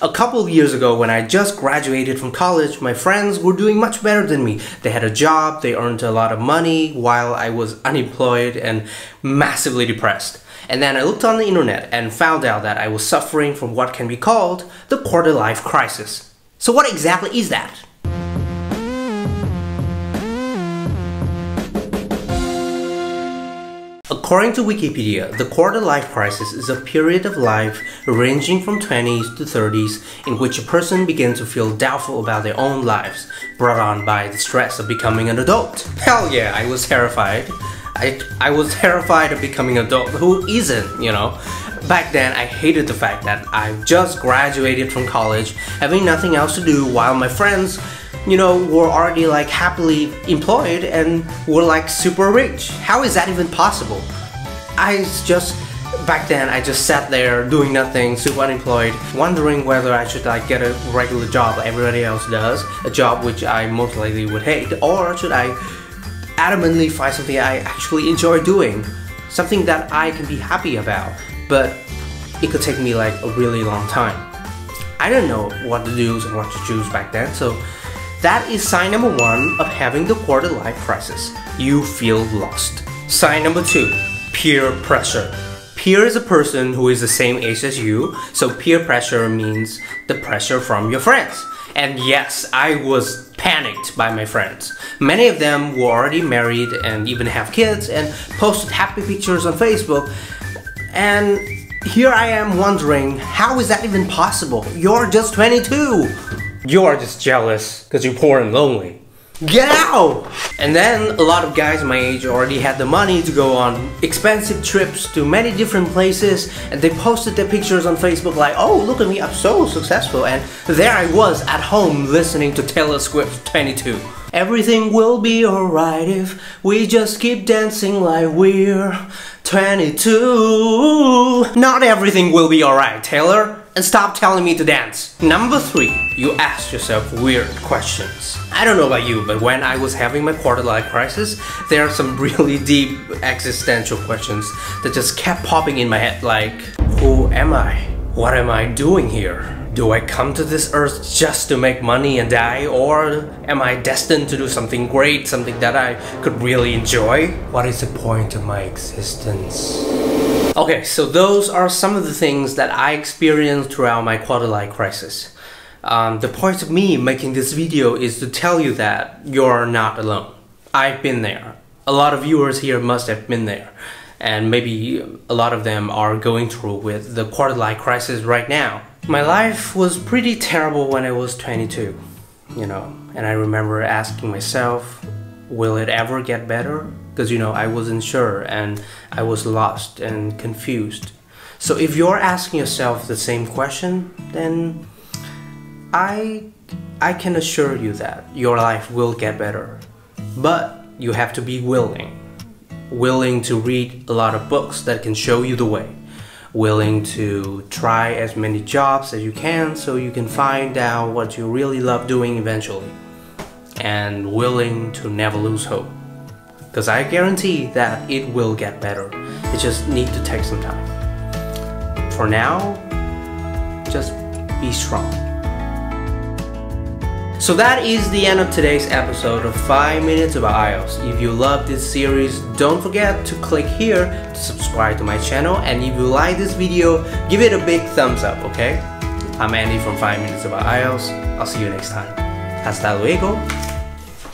A couple of years ago, when I just graduated from college, my friends were doing much better than me. They had a job, they earned a lot of money, while I was unemployed and massively depressed. And then I looked on the internet and found out that I was suffering from what can be called the quarter-life crisis. So what exactly is that? According to Wikipedia, the quarter-life crisis is a period of life ranging from 20s to 30s in which a person begins to feel doubtful about their own lives, brought on by the stress of becoming an adult. Hell yeah, I was terrified. I was terrified of becoming an adult. Who isn't, you know? Back then, I hated the fact that I just graduated from college, having nothing else to do, while my friends, you know, were already like happily employed and were like super rich. How is that even possible? Back then I just sat there doing nothing, super unemployed, wondering whether I should like get a regular job like everybody else does, a job which I most likely would hate, or should I adamantly find something I actually enjoy doing, something that I can be happy about, but it could take me like a really long time. I didn't know what to do and what to choose back then, so that is sign number 1 of having the quarter-life crisis. You feel lost. Sign number 2, peer pressure. Peer is a person who is the same age as you, so peer pressure means the pressure from your friends. And yes, I was panicked by my friends. Many of them were already married and even have kids and posted happy pictures on Facebook. And here I am wondering, how is that even possible? You're just 22! You're just jealous because you're poor and lonely. Get out! And then a lot of guys my age already had the money to go on expensive trips to many different places, and they posted their pictures on Facebook like, oh, look at me, I'm so successful, and there I was at home listening to Taylor Swift 22. Everything will be alright if we just keep dancing like we're 22. Not everything will be alright, Taylor. And stop telling me to dance. Number 3, you ask yourself weird questions. I don't know about you, but when I was having my quarter-life crisis, there are some really deep existential questions that just kept popping in my head like, who am I? What am I doing here? Do I come to this earth just to make money and die? Or am I destined to do something great, something that I could really enjoy? What is the point of my existence? Okay, so those are some of the things that I experienced throughout my quarter-life crisis. The point of me making this video is to tell you that you're not alone. I've been there. A lot of viewers here must have been there. And maybe a lot of them are going through with the quarter-life crisis right now. My life was pretty terrible when I was 22, you know, and I remember asking myself, will it ever get better? Because, you know, I wasn't sure and I was lost and confused. So if you're asking yourself the same question, then I can assure you that your life will get better. But you have to be willing to read a lot of books that can show you the way, willing to try as many jobs as you can so you can find out what you really love doing eventually, and willing to never lose hope. Because I guarantee that it will get better. It just needs to take some time. For now, just be strong. So that is the end of today's episode of 5 Minutes About Ielts. If you love this series, don't forget to click here to subscribe to my channel, and if you like this video, give it a big thumbs up, okay? I'm Andy from 5 Minutes About Ielts. I'll see you next time. Hasta luego.